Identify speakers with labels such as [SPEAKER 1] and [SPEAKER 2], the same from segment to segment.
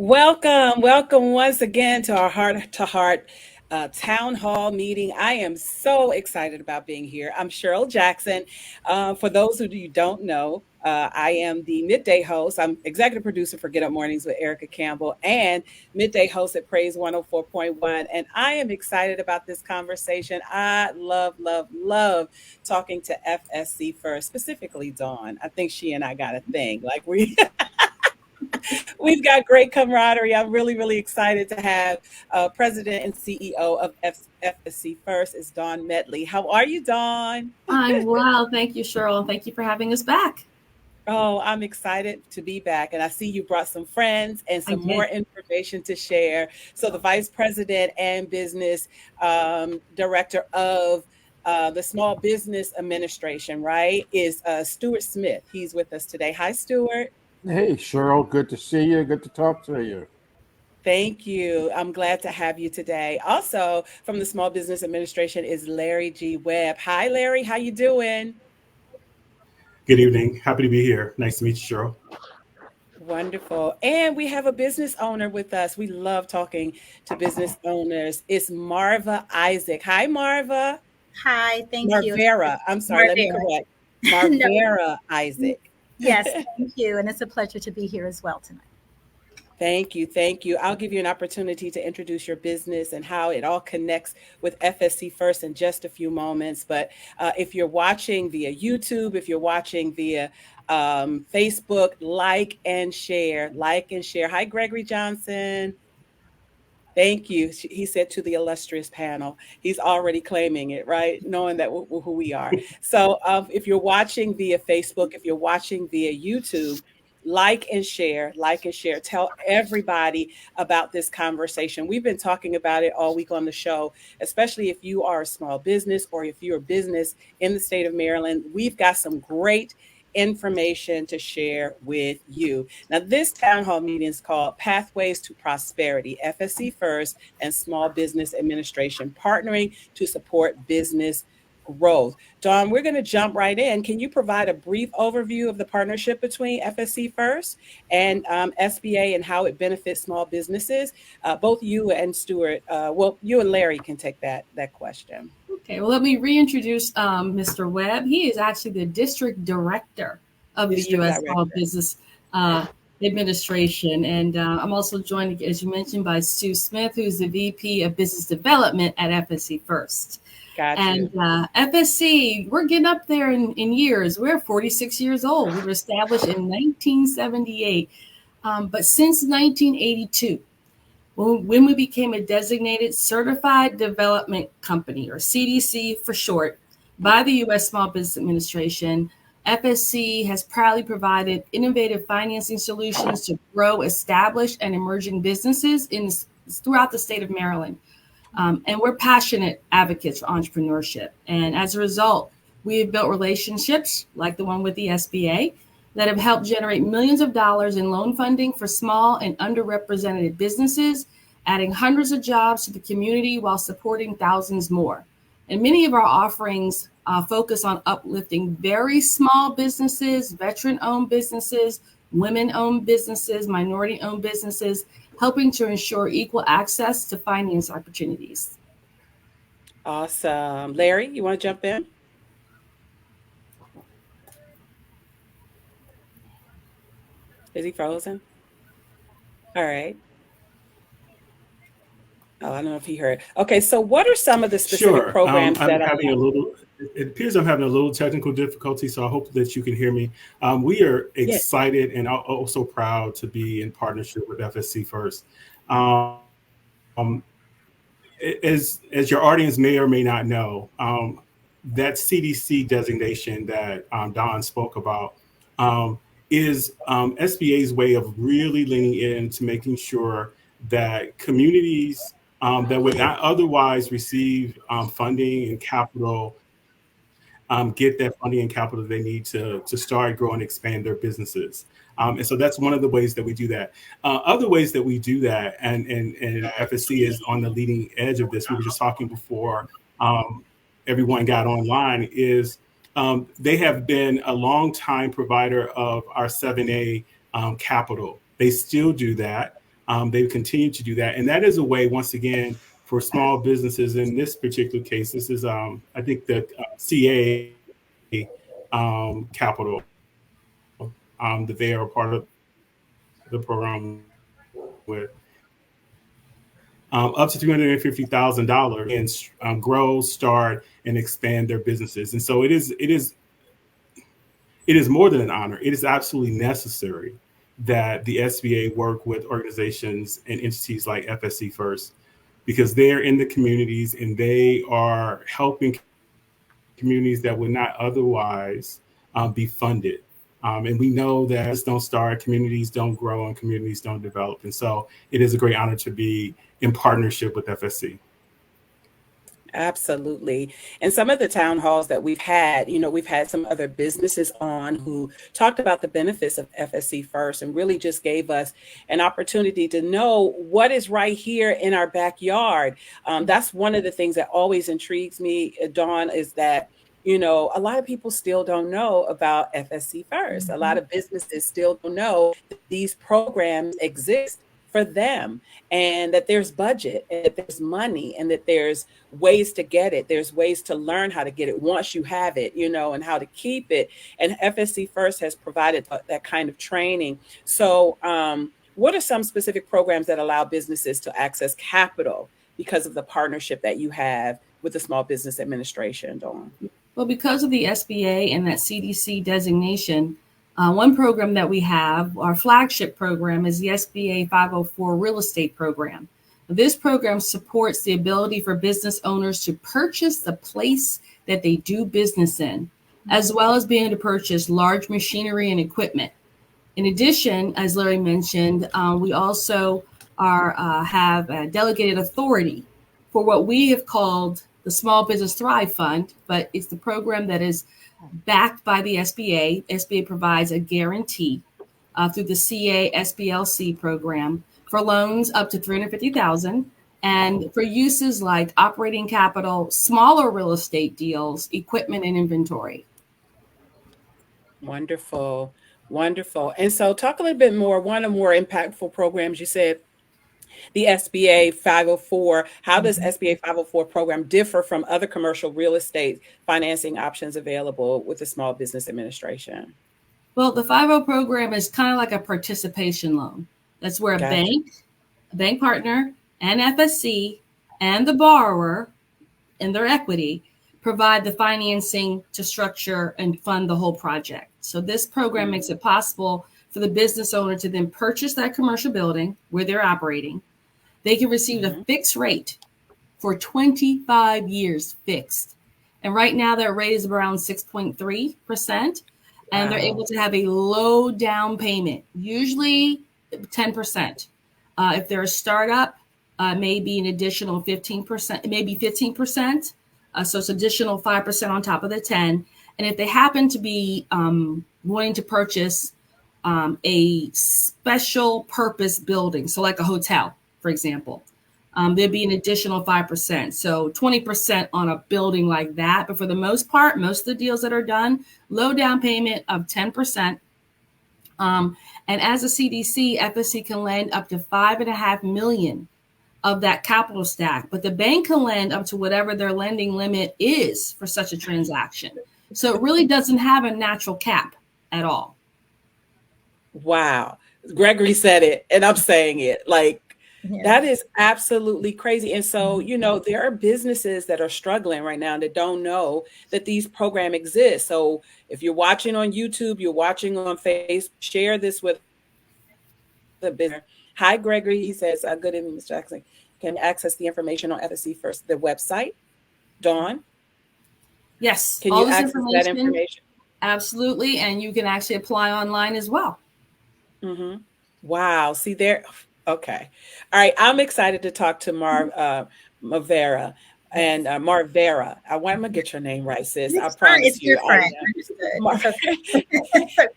[SPEAKER 1] Welcome once again to our Heart to Heart Town Hall meeting. I am so excited about being here. I'm Cheryl Jackson. For those of you who don't know, I am the midday host. I'm executive producer for Get Up Mornings with Erica Campbell and midday host at Praise 104.1. And I am excited about this conversation. I love talking to FSC First, specifically Dawn. I think she and I got a thing. We've got great camaraderie. I'm really excited to have President and CEO of FSC First is Dawn Medley. How are you, Dawn?
[SPEAKER 2] I'm well. Thank you, Cheryl. Thank you for having us back.
[SPEAKER 1] Oh, I'm excited to be back. And I see you brought some friends and some more information to share. So the Vice President and Business Director of the Small Business Administration, right, is Stuart Smith. He's with us today. Hi, Stuart.
[SPEAKER 3] Hey, Cheryl, good to see you. Good to talk to you.
[SPEAKER 1] Thank you. I'm glad to have you today. Also, from the Small Business Administration is Larry G. Webb. Hi, Larry. How you doing?
[SPEAKER 4] Good evening. Happy to be here. Nice to meet you, Cheryl.
[SPEAKER 1] Wonderful. And we have a business owner with us. We love talking to business owners. It's Marva Isaac. Hi, Marva.
[SPEAKER 5] Hi, thank you.
[SPEAKER 1] Marvera. I'm sorry, let me correct. Marvera Isaac.
[SPEAKER 5] Yes, thank you. And it's a pleasure to be here as well tonight.
[SPEAKER 1] Thank you. I'll give you an opportunity to introduce your business and how it all connects with FSC First in just a few moments. But if you're watching via YouTube, if you're watching via Facebook, like and share. Hi, Gregory Johnson. Thank you. He said to the illustrious panel. He's already claiming it, right? Knowing that who we are. So if you're watching via Facebook, if you're watching via YouTube, like and share. Tell everybody about this conversation. We've been talking about it all week on the show, especially if you are a small business or if you're a business in the state of Maryland. We've got some great information to share with you. Now, this town hall meeting is called Pathways to Prosperity, FSC First and Small Business Administration Partnering to Support Business Growth. Dawn, we're going to jump right in. Can you provide a brief overview of the partnership between FSC First and SBA and how it benefits small businesses? Both you and Stuart, you and Larry can take that question.
[SPEAKER 2] Okay, well, let me reintroduce Mr. Webb. He is actually the District Director of the U.S. Small Business Administration. And I'm also joined, as you mentioned, by Stu Smith, who's the VP of Business Development at FSC First.
[SPEAKER 1] Gotcha.
[SPEAKER 2] And FSC, we're getting up there in years. We're 46 years old. We were established in 1978. But since 1982, when we became a designated Certified Development Company, or CDC for short, by the U.S. Small Business Administration, FSC has proudly provided innovative financing solutions to grow established and emerging businesses throughout the state of Maryland. And we're passionate advocates for entrepreneurship. And as a result, we have built relationships like the one with the SBA that have helped generate millions of dollars in loan funding for small and underrepresented businesses, adding hundreds of jobs to the community while supporting thousands more. And many of our offerings focus on uplifting very small businesses, veteran-owned businesses, women-owned businesses, minority-owned businesses, helping to ensure equal access to finance opportunities.
[SPEAKER 1] Awesome. Larry, you want to jump in? Is he frozen? All right. Oh, I don't know if he heard. Okay, so what are some of the specific programs that
[SPEAKER 4] it appears I'm having a little technical difficulty, so I hope that you can hear me. We are excited and also proud to be in partnership with FSC First. As your audience may or may not know, that CDC designation that Don spoke about is SBA's way of really leaning into making sure that communities that would not otherwise receive funding and capital get that funding and capital they need to start, grow, and expand their businesses. And so that's one of the ways that we do that. Other ways that we do that, and FSC is on the leading edge of this, we were just talking before everyone got online, is they have been a long time provider of our 7A capital. They still do that. They've continued to do that. And that is a way, once again, for small businesses. In this particular case, this is, I think, the CA Capital, that they are part of the program with. Up to $350,000 and grow, start, and expand their businesses. And so it is more than an honor. It is absolutely necessary that the SBA work with organizations and entities like FSC First, because they're in the communities and they are helping communities that would not otherwise be funded. And we know that as don't start, communities don't grow and communities don't develop. And so it is a great honor to be in partnership with FSC.
[SPEAKER 1] Absolutely. And some of the town halls that we've had, we've had some other businesses on who talked about the benefits of FSC First and really just gave us an opportunity to know what is right here in our backyard. That's one of the things that always intrigues me, Dawn, is that a lot of people still don't know about FSC First. A lot of businesses still don't know that these programs exist for them, and that there's budget, and that there's money, and that there's ways to get it. There's ways to learn how to get it once you have it, and how to keep it. And FSC First has provided that kind of training. So what are some specific programs that allow businesses to access capital because of the partnership that you have with the Small Business Administration, Dawn?
[SPEAKER 2] Well, because of the SBA and that CDC designation, one program that we have, our flagship program, is the SBA 504 Real Estate Program. This program supports the ability for business owners to purchase the place that they do business in, as well as being able to purchase large machinery and equipment. In addition, as Larry mentioned, we also have a delegated authority for what we have called the Small Business Thrive Fund, but it's the program that is backed by the SBA. SBA provides a guarantee through the CA SBLC program for loans up to $350,000, and for uses like operating capital, smaller real estate deals, equipment, and inventory.
[SPEAKER 1] Wonderful, wonderful. And so, talk a little bit more. One of the more impactful programs, you said, the SBA 504. How does SBA 504 program differ from other commercial real estate financing options available with the Small Business Administration?
[SPEAKER 2] Well, the 50 program is kind of like a participation loan. That's where a bank partner, and FSC, and the borrower and their equity provide the financing to structure and fund the whole project. So this program makes it possible for the business owner to then purchase that commercial building where they're operating. They can receive a fixed rate for 25 years fixed. And right now their rate is around 6.3%. And they're able to have a low down payment, usually 10%. If they're a startup, maybe an additional 15%, maybe 15%. So it's additional 5% on top of the 10. And if they happen to be wanting to purchase a special purpose building, so like a hotel, for example, there'd be an additional 5%. So 20% on a building like that. But for the most part, most of the deals that are done, low down payment of 10%. And as a CDC, FSC can lend up to $5.5 million of that capital stack, but the bank can lend up to whatever their lending limit is for such a transaction. So it really doesn't have a natural cap at all.
[SPEAKER 1] Wow. Gregory said it, and I'm saying it. That is absolutely crazy. And so, there are businesses that are struggling right now that don't know that these programs exist. So if you're watching on YouTube, you're watching on Facebook, share this with the business. Hi, Gregory. He says, good evening, Mr. Jackson. Can you access the information on FSC First, the website? Dawn?
[SPEAKER 2] Yes.
[SPEAKER 1] Can you access that information?
[SPEAKER 2] Absolutely. And you can actually apply online as well.
[SPEAKER 1] Mm-hmm. Wow. See there. Okay. All right. I'm excited to talk to Marvera. And Marvera, I'm gonna get your name right, sis. I promise
[SPEAKER 5] it's
[SPEAKER 1] you.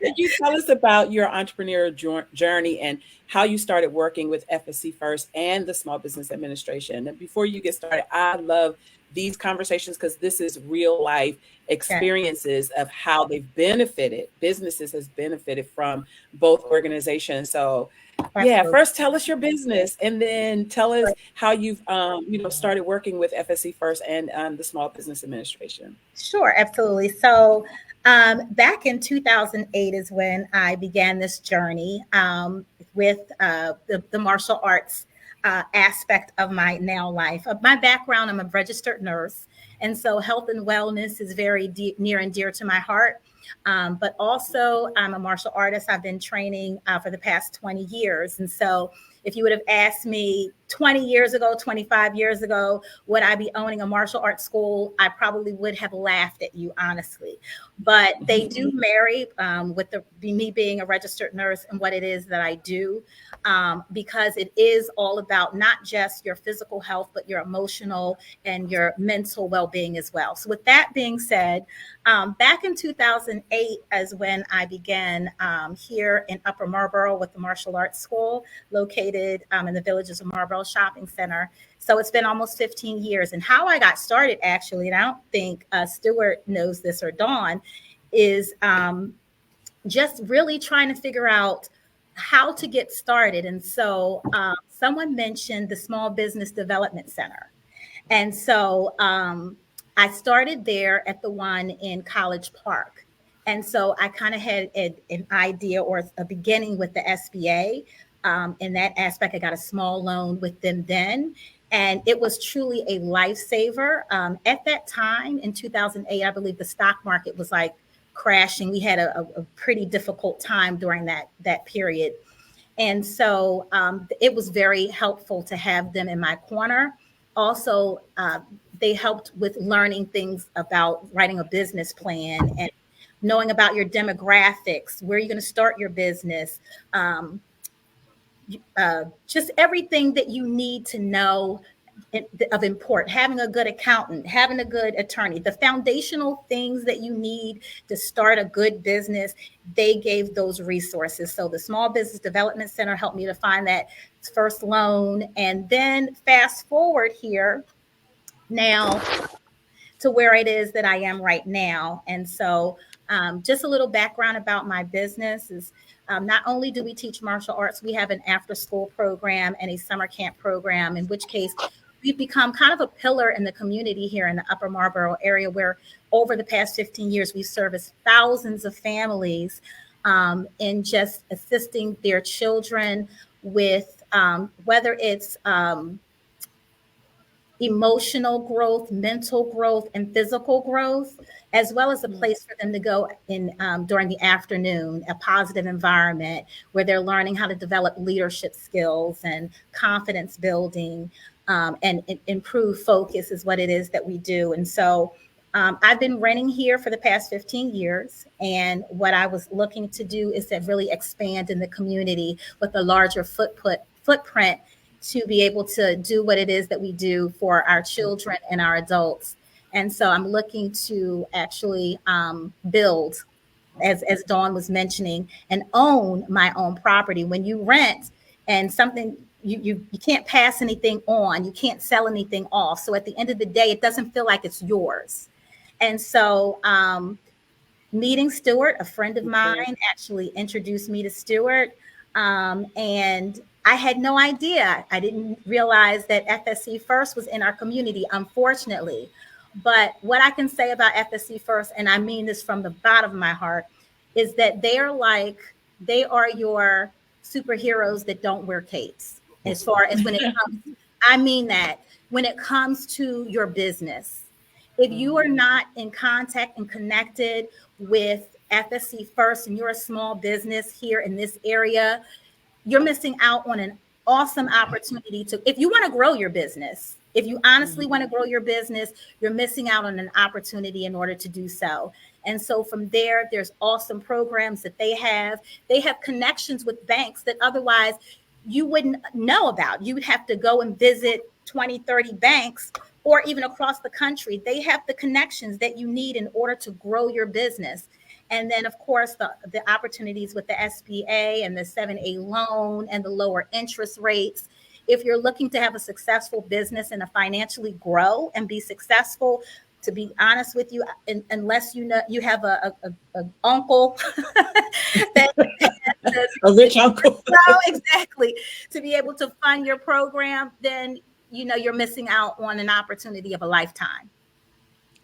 [SPEAKER 1] Can you tell us about your entrepreneurial journey and how you started working with FSC First and the Small Business Administration? And before you get started, I love these conversations, because this is real life experiences of how they've benefited, businesses has benefited from both organizations. So yeah,
[SPEAKER 5] Absolutely.
[SPEAKER 1] first tell us your business, and then tell us how you've started working with FSC First and the Small Business Administration.
[SPEAKER 5] Sure, absolutely. So back in 2008 is when I began this journey with the martial arts aspect of my now life. Of my background, I'm a registered nurse. And so health and wellness is very near and dear to my heart. But also, I'm a martial artist. I've been training for the past 20 years. And so if you would have asked me 20 years ago, 25 years ago, would I be owning a martial arts school? I probably would have laughed at you, honestly. But they do marry with me being a registered nurse and what it is that I do, because it is all about not just your physical health, but your emotional and your mental well-being as well. So with that being said, back in 2008 is when I began here in Upper Marlboro with the Martial Arts School located in the Villages of Marlboro Shopping Center. So it's been almost 15 years. And how I got started, actually, and I don't think Stuart knows this or Dawn, is just really trying to figure out how to get started. And so someone mentioned the Small Business Development Center. And so I started there at the one in College Park. And so I kind of had an idea or a beginning with the SBA. In that aspect, I got a small loan with them then. And it was truly a lifesaver. At that time in 2008, I believe the stock market was like crashing. We had a pretty difficult time during that period. And so it was very helpful to have them in my corner. Also, they helped with learning things about writing a business plan and knowing about your demographics, where you're going to start your business, just everything that you need to know of import, having a good accountant, having a good attorney, the foundational things that you need to start a good business, they gave those resources. So the Small Business Development Center helped me to find that first loan. And then fast forward here now to where it is that I am right now. And so just a little background about my business is not only do we teach martial arts, we have an after school program and a summer camp program, in which case we've become kind of a pillar in the community here in the Upper Marlboro area, where over the past 15 years, we've serviced thousands of families in just assisting their children with whether it's emotional growth, mental growth, and physical growth, as well as a place for them to go in during the afternoon, a positive environment where they're learning how to develop leadership skills and confidence building and improve focus is what it is that we do. And so I've been renting here for the past 15 years. And what I was looking to do is to really expand in the community with a larger footprint to be able to do what it is that we do for our children and our adults. And so I'm looking to actually build, as Dawn was mentioning, and own my own property. When you rent and something, you can't pass anything on, you can't sell anything off. So at the end of the day, it doesn't feel like it's yours. And so meeting Stuart, a friend of mine, actually introduced me to Stuart. And I had no idea. I didn't realize that FSC First was in our community, unfortunately. But what I can say about FSC First, and I mean this from the bottom of my heart, is that they are your superheroes that don't wear capes. As far as when it comes, I mean that when it comes to your business, if you are not in contact and connected with FSC First and you're a small business here in this area, you're missing out on an awesome opportunity if you want to grow your business, if you honestly want to grow your business, you're missing out on an opportunity in order to do so. And so from there's awesome programs that they have. They have connections with banks that otherwise you wouldn't know about. You would have to go and visit 20, 30 banks or even across the country. They have the connections that you need in order to grow your business. And then, of course, the opportunities with the SBA and the 7A loan and the lower interest rates. if you're looking to have a successful business and to financially grow and be successful, to be honest with you, unless you know you have a uncle that
[SPEAKER 1] A rich uncle.
[SPEAKER 5] no, exactly, to be able to fund your program, then you're missing out on an opportunity of a lifetime.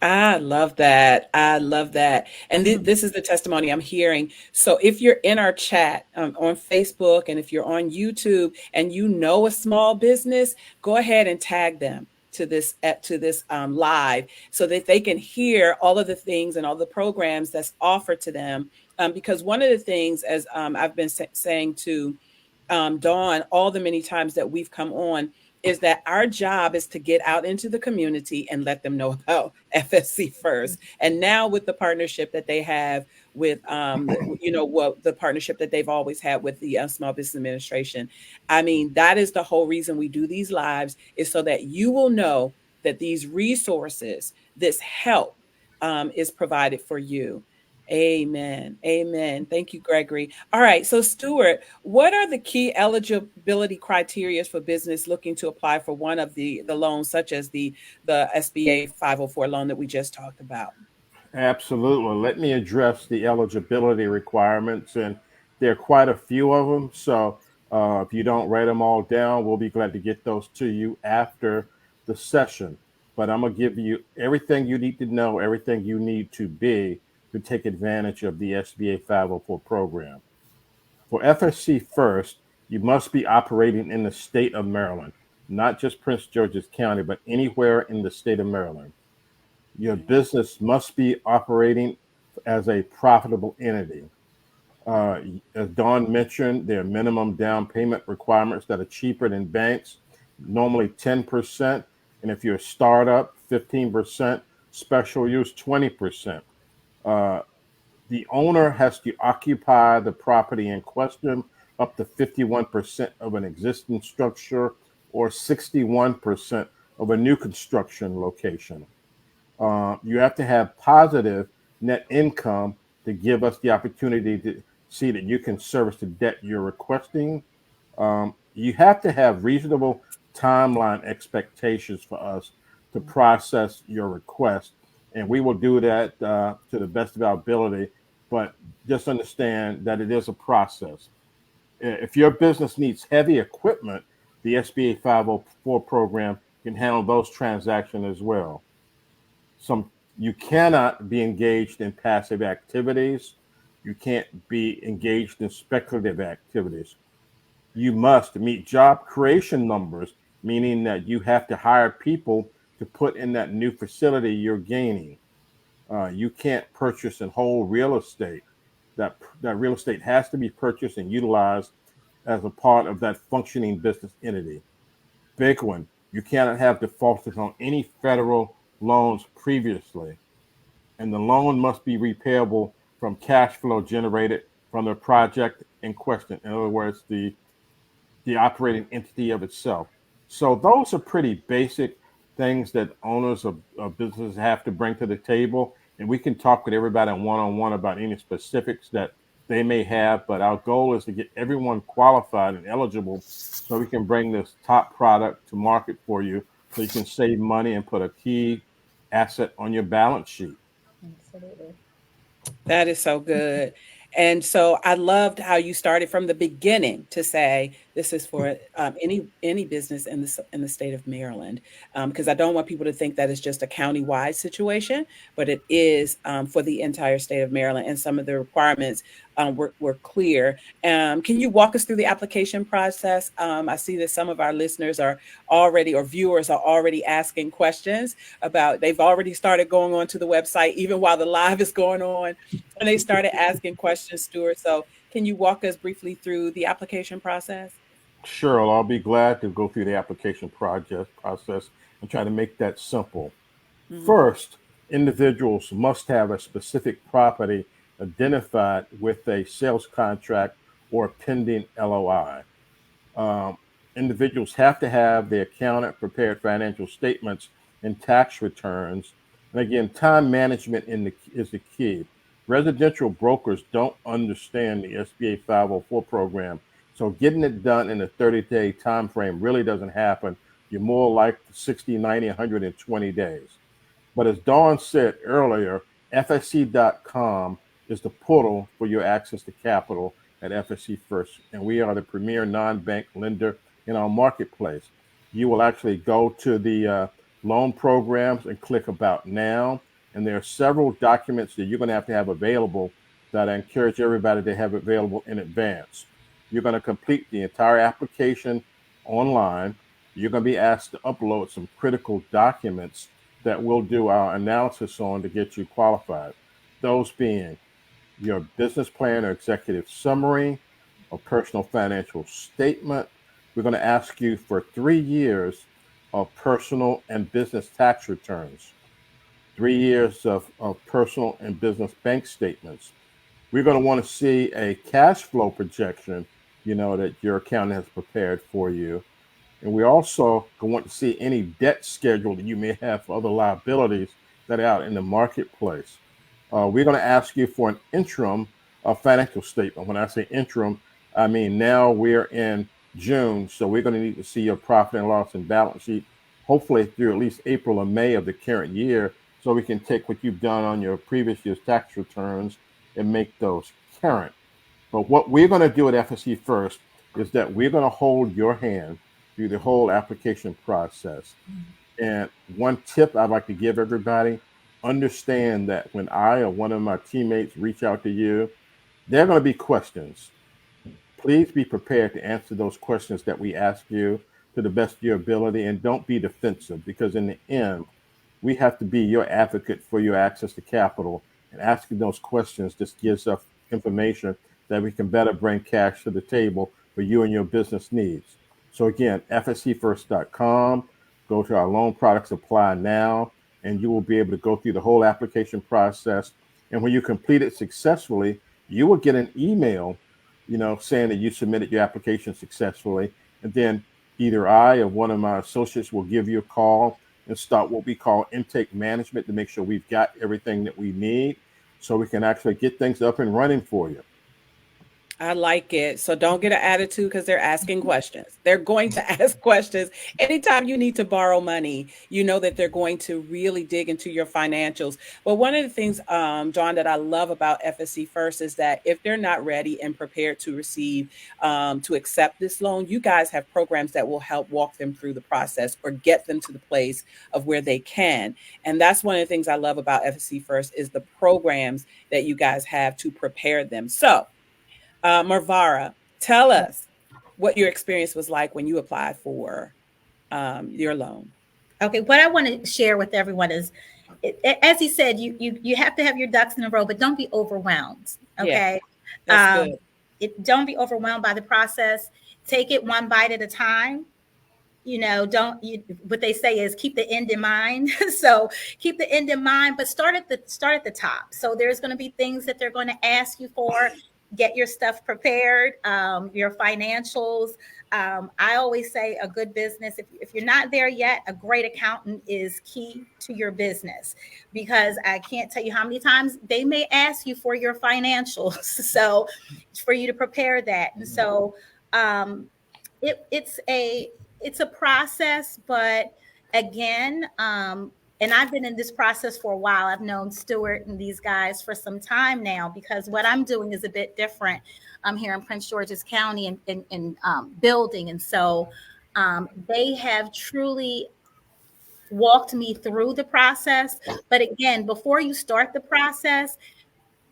[SPEAKER 1] I love that. I love that. And this is the testimony I'm hearing. So if you're in our chat on Facebook, and if you're on YouTube and you know a small business, go ahead and tag them to this live, so that they can hear all of the things and all the programs that's offered to them. Because one of the things, as I've been saying to Dawn all the many times that we've come on, is that our job is to get out into the community and let them know about FSC First. And now with the partnership that they have with, the partnership that they've always had with the Small Business Administration. I mean, that is the whole reason we do these lives, is so that you will know that these resources, this help is provided for you. Amen. Amen. Thank you, Gregory. All right. So, Stuart, what are the key eligibility criteria for business looking to apply for one of the loans, such as the SBA 504 loan that we just talked about?
[SPEAKER 3] Absolutely. Let me address the eligibility requirements, and there are quite a few of them. So if you don't write them all down, we'll be glad to get those to you after the session. But I'm going to give you everything you need to know, everything you need to be to take advantage of the SBA 504 program. For FSC First, you must be operating in the state of Maryland, not just Prince George's County, but anywhere in the state of Maryland. Your business must be operating as a profitable entity. As Dawn mentioned, there are minimum down payment requirements that are cheaper than banks, normally 10%. And if you're a startup, 15%, special use, 20%. The owner has to occupy the property in question up to 51% of an existing structure or 61% of a new construction location. You have to have positive net income to give us the opportunity to see that you can service the debt you're requesting. You have to have reasonable timeline expectations for us to process your request, and we will do that to the best of our ability. But just understand that it is a process. If your business needs heavy equipment, the SBA 504 program can handle those transactions as well. You cannot be engaged in passive activities. You can't be engaged in speculative activities. You must meet job creation numbers, meaning that you have to hire people to put in that new facility you're gaining. You can't purchase and hold real estate. That real estate has to be purchased and utilized as a part of that functioning business entity. Big one, you cannot have defaulted on any federal loans previously, and the loan must be repayable from cash flow generated from the project in question. In other words, the operating entity of itself. So those are pretty basic things that owners of businesses have to bring to the table. And we can talk with everybody one-on-one about any specifics that they may have. But our goal is to get everyone qualified and eligible so we can bring this top product to market for you, so you can save money and put a key asset on your balance sheet.
[SPEAKER 5] Absolutely.
[SPEAKER 1] That is so good. And so I loved how you started from the beginning to say this is for any business in the state of Maryland, because I don't want people to think that it's just a county-wide situation, but it is for the entire state of Maryland. And some of the requirements were clear. Can you walk us through the application process? I see that some of our listeners are already, or viewers are already asking questions about, they've already started going on to the website, even while the live is going on, and they started asking questions, Stuart. So can you walk us briefly through the application process?
[SPEAKER 3] Sure, I'll be glad to go through the application process and try to make that simple. First, individuals must have a specific property identified with a sales contract or pending LOI. Individuals have to have the accountant prepared financial statements and tax returns. And again, time management is the key. Residential brokers don't understand the SBA 504 program, So getting it done in a 30-day time frame really doesn't happen. You're more like 60, 90, 120 days. But as Dawn said earlier, FSC.com is the portal for your access to capital at FSC First. And we are the premier non-bank lender in our marketplace. You will actually go to the loan programs and click About Now. And there are several documents that you're going to have available that I encourage everybody to have available in advance. You're going to complete the entire application online. You're going to be asked to upload some critical documents that we'll do our analysis on to get you qualified. Those being your business plan or executive summary, a personal financial statement. We're going to ask you for 3 years of personal and business tax returns, 3 years of personal and business bank statements. We're going to want to see a cash flow projection, that your accountant has prepared for you. And we also want to see any debt schedule that you may have for other liabilities that are out in the marketplace. We're going to ask you for an interim financial statement. When I say interim, I mean now we're in June, so we're going to need to see your profit and loss and balance sheet, hopefully through at least April or May of the current year, so we can take what you've done on your previous year's tax returns and make those current. But what we're going to do at FSC First is that we're going to hold your hand through the whole application process. And one tip I'd like to give everybody, understand that when I or one of my teammates reach out to you, there are going to be questions. Please be prepared to answer those questions that we ask you to the best of your ability, and don't be defensive, because in the end, we have to be your advocate for your access to capital, and asking those questions just gives us information that we can better bring cash to the table for you and your business needs. So again, FSCFirst.com, go to our loan products, apply now, and you will be able to go through the whole application process. And when you complete it successfully, you will get an email, saying that you submitted your application successfully. And then either I or one of my associates will give you a call and start what we call intake management to make sure we've got everything that we need so we can actually get things up and running for you.
[SPEAKER 1] I like it. So don't get an attitude because they're asking questions. They're going to ask questions. Anytime you need to borrow money, you know that they're going to really dig into your financials. But one of the things, John, that I love about FSC First is that if they're not ready and prepared to receive, to accept this loan, you guys have programs that will help walk them through the process or get them to the place of where they can. And that's one of the things I love about FSC First is the programs that you guys have to prepare them. So, Marvara, tell us what your experience was like when you applied for your loan.
[SPEAKER 5] Okay, what I want to share with everyone is, as he said, you have to have your ducks in a row, but don't be overwhelmed. Okay,
[SPEAKER 1] that's good.
[SPEAKER 5] Don't be overwhelmed by the process. Take it one bite at a time. What they say is keep the end in mind. So keep the end in mind, but start at the top. So there's going to be things that they're going to ask you for. Get your stuff prepared, your financials. I always say a good business, if you're not there yet, a great accountant is key to your business, because I can't tell you how many times they may ask you for your financials. So for you to prepare that. And so it's a process, but again, and I've been in this process for a while. I've known Stuart and these guys for some time now, because what I'm doing is a bit different. I'm here in Prince George's County and building. And so they have truly walked me through the process. But again, before you start the process,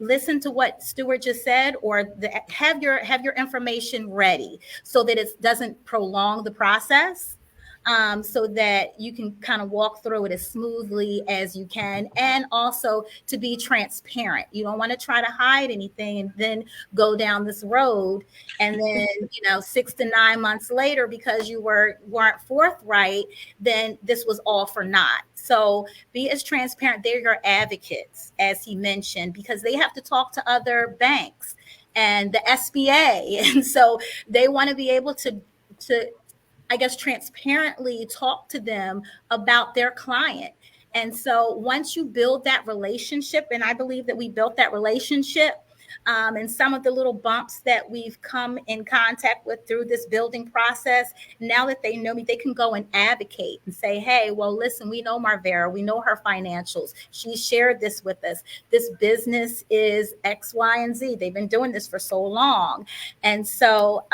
[SPEAKER 5] listen to what Stuart just said, or have your information ready so that it doesn't prolong the process. So that you can kind of walk through it as smoothly as you can, and also to be transparent. You don't want to try to hide anything and then go down this road, and then 6 to 9 months later, because you weren't forthright, then this was all for naught. So be as transparent. They're your advocates, as he mentioned, because they have to talk to other banks and the SBA, and so they want to be able to I guess transparently talk to them about their client. And so once you build that relationship, and I believe that we built that relationship, and some of the little bumps that we've come in contact with through this building process, now that they know me, they can go and advocate and say, hey, well, listen, we know Marvera, we know her financials. She shared this with us. This business is X, Y, and Z. They've been doing this for so long. And so,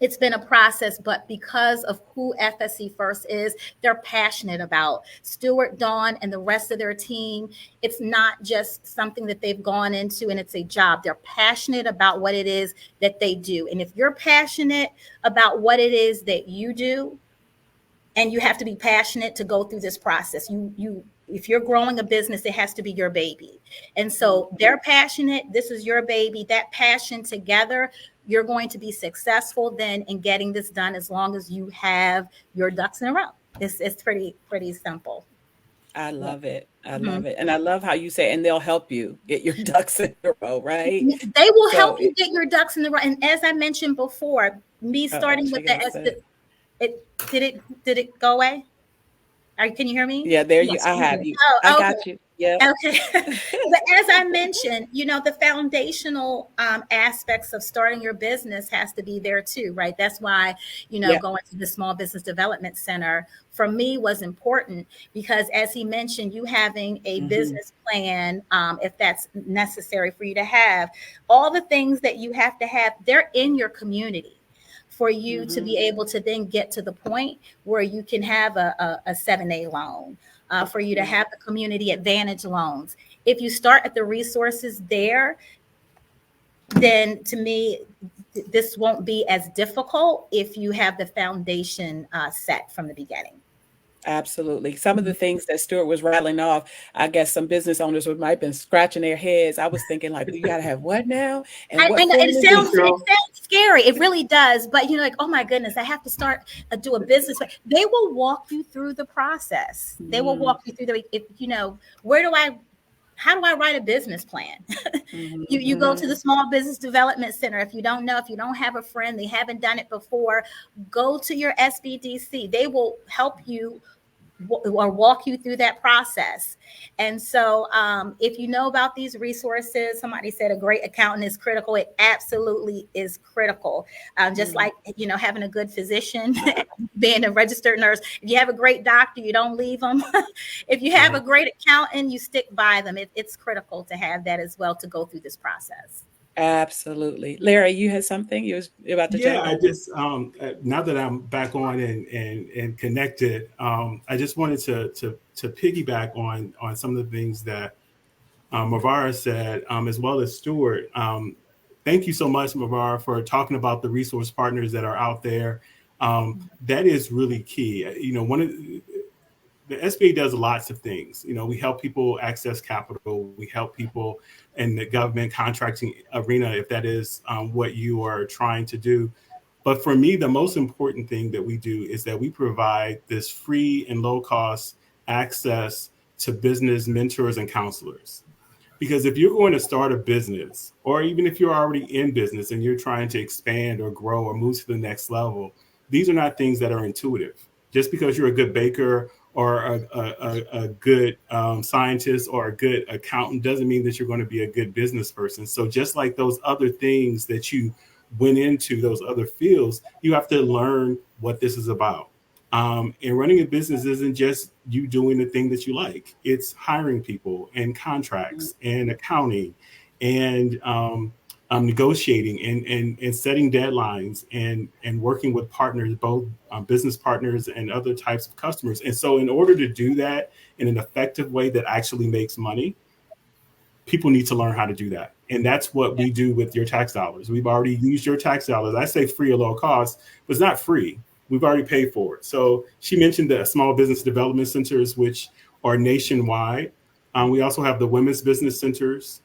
[SPEAKER 5] it's been a process, but because of who FSC First is, they're passionate about Stuart, Dawn, and the rest of their team. It's not just something that they've gone into and it's a job. They're passionate about what it is that they do. And if you're passionate about what it is that you do, and you have to be passionate to go through this process. If you're growing a business, it has to be your baby. And so they're passionate. This is your baby. That passion together, you're going to be successful then in getting this done as long as you have your ducks in a row. It's pretty simple.
[SPEAKER 1] I love it. I love it. And I love how you say, and they'll help you get your ducks in a row, right?
[SPEAKER 5] They will help you get your ducks in a row. And as I mentioned before, me starting with did it go away? Can you hear me?
[SPEAKER 1] Yeah, there you. I have you.
[SPEAKER 5] Oh,
[SPEAKER 1] I
[SPEAKER 5] okay.
[SPEAKER 1] got you. Yeah.
[SPEAKER 5] Okay. But as I mentioned, the foundational aspects of starting your business has to be there too, right? That's why, going to the Small Business Development Center for me was important because, as he mentioned, you having a business plan, if that's necessary for you to have, all the things that you have to have, they're in your community for you to be able to then get to the point where you can have a 7A loan, for you to have the community advantage loans. If you start at the resources there, then to me, this won't be as difficult if you have the foundation set from the beginning.
[SPEAKER 1] Absolutely. Some of the things that Stuart was rattling off, I guess some business owners might have been scratching their heads. I was thinking, like, you got to have what now? And
[SPEAKER 5] I know it sounds scary. It really does. But like, oh my goodness, I have to start do a business. They will walk you through the process. They will walk you through how do I write a business plan? You go to the Small Business Development Center. If you don't have a friend, they haven't done it before, go to your SBDC. They will help you or walk you through that process. And so if you know about these resources, somebody said a great accountant is critical. It absolutely is critical. Just like, having a good physician, being a registered nurse. If you have a great doctor, you don't leave them. If you have a great accountant, you stick by them. It's critical to have that as well to go through this process.
[SPEAKER 1] Absolutely. Larry, you had something you was about to
[SPEAKER 4] jump in? I just now that I'm back on and connected, I just wanted to piggyback on some of the things that Marvera said, as well as Stuart. Thank you so much, Marvera, for talking about the resource partners that are out there. That is really key. The SBA does lots of things. We help people access capital. We help people in the government contracting arena, if that is what you are trying to do. But for me, the most important thing that we do is that we provide this free and low cost access to business mentors and counselors. Because if you're going to start a business, or even if you're already in business and you're trying to expand or grow or move to the next level, these are not things that are intuitive. Just because you're a good baker or a good scientist or a good accountant doesn't mean that you're going to be a good business person. So just like those other things that you went into, those other fields, you have to learn what this is about. And running a business isn't just you doing the thing that you like. It's hiring people and contracts and accounting and negotiating and setting deadlines and working with partners, both business partners and other types of customers. And so in order to do that in an effective way that actually makes money, people need to learn how to do that. And that's what we do with your tax dollars. We've already used your tax dollars. I say free or low cost, but it's not free. We've already paid for it. So she mentioned the Small Business Development Centers, which are nationwide. We also have the Women's Business Centers,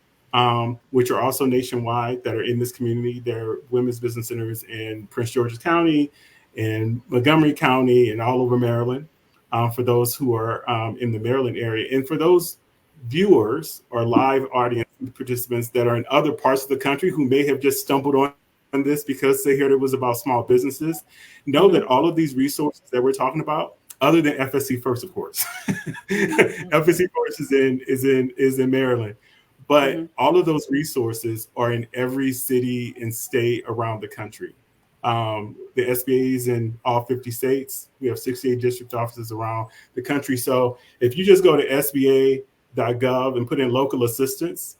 [SPEAKER 4] which are also nationwide, that are in this community. There are women's business centers in Prince George's County, in Montgomery County, and all over Maryland, for those who are in the Maryland area. And for those viewers or live audience participants that are in other parts of the country who may have just stumbled on this because they heard it was about small businesses, know that all of these resources that we're talking about, other than FSC First, of course, FSC First is in Maryland. But all of those resources are in every city and state around the country. The SBA is in all 50 states. We have 68 district offices around the country. So if you just go to SBA.gov and put in local assistance,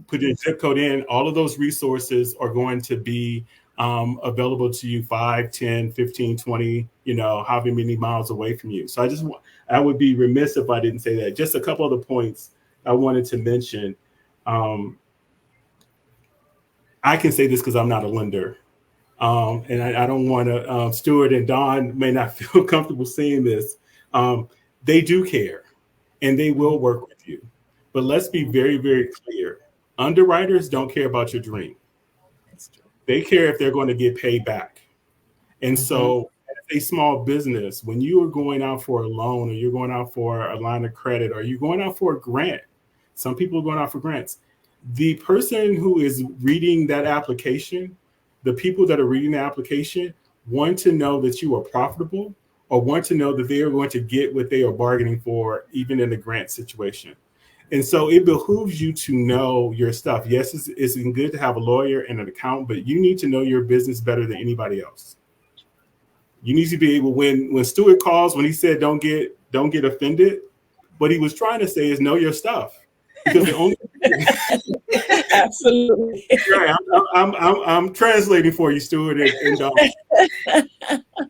[SPEAKER 4] put your zip code in, all of those resources are going to be available to you 5, 10, 15, 20, however many miles away from you. So I would be remiss if I didn't say that. Just a couple of the points I wanted to mention. I can say this because I'm not a lender. And I don't want to, Stuart and Don may not feel comfortable saying this. They do care and they will work with you. But let's be very, very clear. Underwriters don't care about your dream. They care if they're going to get paid back. And so as a small business, when you are going out for a loan or you're going out for a line of credit or you're going out for a grant, some people are going out for grants. The person who is reading that application, the people that are reading the application want to know that you are profitable or want to know that they are going to get what they are bargaining for, even in a grant situation. And so it behooves you to know your stuff. Yes, it's good to have a lawyer and an accountant, but you need to know your business better than anybody else. You need to be able, when Stuart calls, when he said don't get offended, what he was trying to say is know your stuff. Because the only
[SPEAKER 1] absolutely
[SPEAKER 4] right, I'm translating for you, Stuart and Don.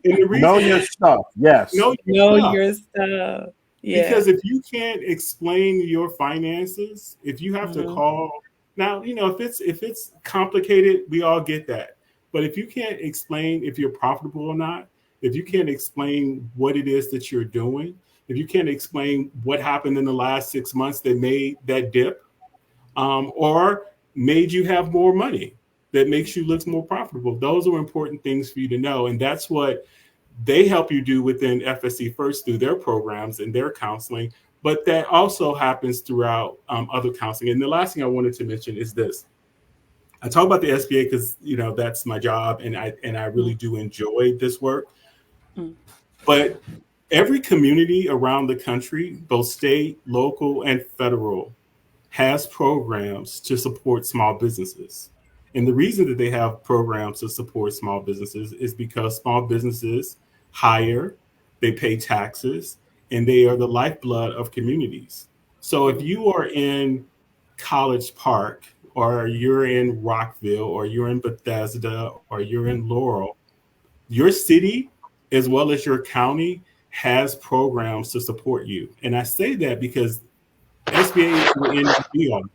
[SPEAKER 3] Know your stuff. Yes.
[SPEAKER 1] Know your stuff. Yeah.
[SPEAKER 4] Because if you can't explain your finances, if you have to call now, if it's complicated, we all get that. But if you can't explain if you're profitable or not, if you can't explain what it is that you're doing, if you can't explain what happened in the last 6 months that made that dip, or made you have more money, that makes you look more profitable, those are important things for you to know. And that's what they help you do within FSC First through their programs and their counseling. But that also happens throughout other counseling. And the last thing I wanted to mention is this. I talk about the SBA because, that's my job and I really do enjoy this work. But every community around the country, both state, local, and federal, has programs to support small businesses. And the reason that they have programs to support small businesses is because small businesses hire, they pay taxes, and they are the lifeblood of communities. So if you are in College Park, or you're in Rockville, or you're in Bethesda, or you're in Laurel, your city, as well as your county, has programs to support you. And I say that because SBA in New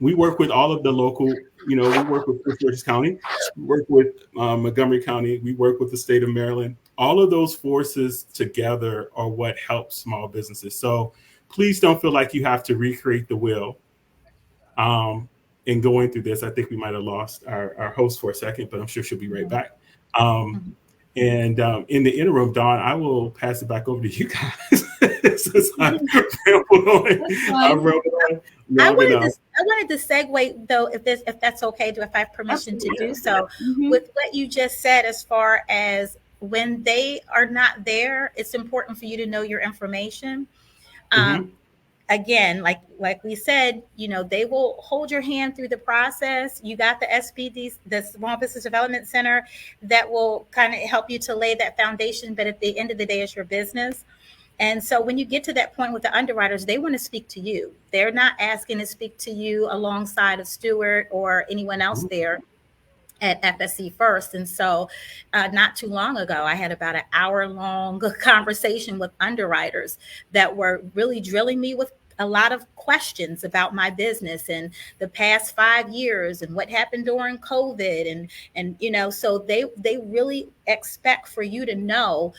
[SPEAKER 4] we work with all of the local, we work with Prince George's County, we work with Montgomery County, we work with the state of Maryland. All of those forces together are what helps small businesses. So please don't feel like you have to recreate the wheel. In going through this, I think we might have lost our host for a second, but I'm sure she'll be right back. And in the interim, Dawn, I will pass it back over to you guys. Since I
[SPEAKER 5] wanted to segue though, if that's okay, if I have permission to do so, with what you just said, as far as when they are not there, it's important for you to know your information. Again, like we said, they will hold your hand through the process. You got the SBDs, the Small Business Development Center, that will kind of help you to lay that foundation. But at the end of the day, it's your business. And so when you get to that point with the underwriters, they want to speak to you. They're not asking to speak to you alongside of Stuart or anyone else there at FSC First. And so not too long ago, I had about an hour-long conversation with underwriters that were really drilling me with a lot of questions about my business and the past 5 years and what happened during COVID. And so they really expect for you to know,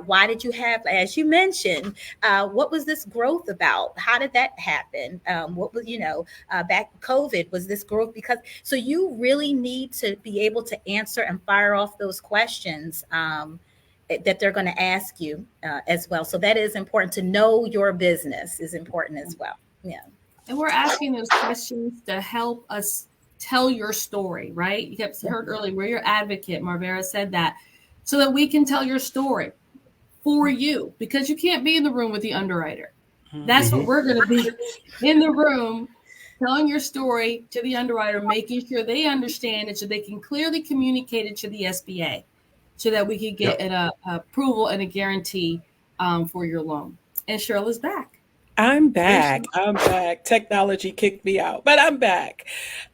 [SPEAKER 5] why did you have, as you mentioned, what was this growth about? How did that happen? What was, back COVID, was this growth because, so you really need to be able to answer and fire off those questions that they're going to ask you as well. So that is important. To know your business is important as well. Yeah.
[SPEAKER 2] And we're asking those questions to help us tell your story, right? You kept heard earlier, we're your advocate. Marvera said that, so that we can tell your story for you, because you can't be in the room with the underwriter. That's what we're going to be in the room telling your story to the underwriter, making sure they understand it so they can clearly communicate it to the SBA so that we can get an approval and a guarantee for your loan. And Cheryl is back.
[SPEAKER 1] I'm back. I'm back. Technology kicked me out, but I'm back.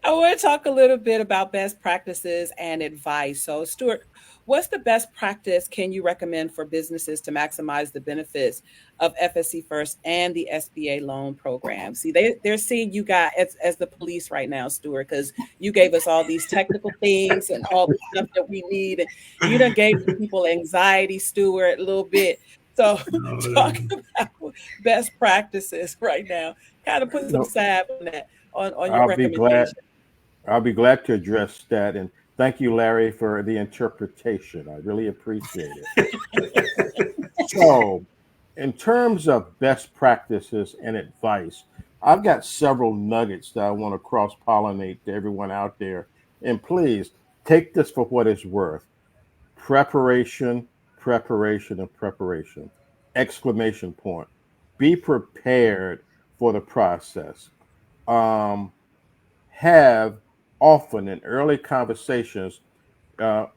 [SPEAKER 1] I want to talk a little bit about best practices and advice. So, Stuart, what's the best practice can you recommend for businesses to maximize the benefits of FSC First and the SBA loan program? See, they're seeing you guys as the police right now, Stuart, because you gave us all these technical things and all the stuff that we need. And you done gave the people anxiety, Stuart, a little bit. So talk about best practices right now. Kind of put some salve on that, on your recommendation.
[SPEAKER 3] I'll be glad to address that. And thank you, Larry, for the interpretation. I really appreciate it. So, in terms of best practices and advice, I've got several nuggets that I want to cross-pollinate to everyone out there. And please take this for what it's worth. Preparation, preparation, and preparation. Exclamation point. Be prepared for the process. Have often in early conversations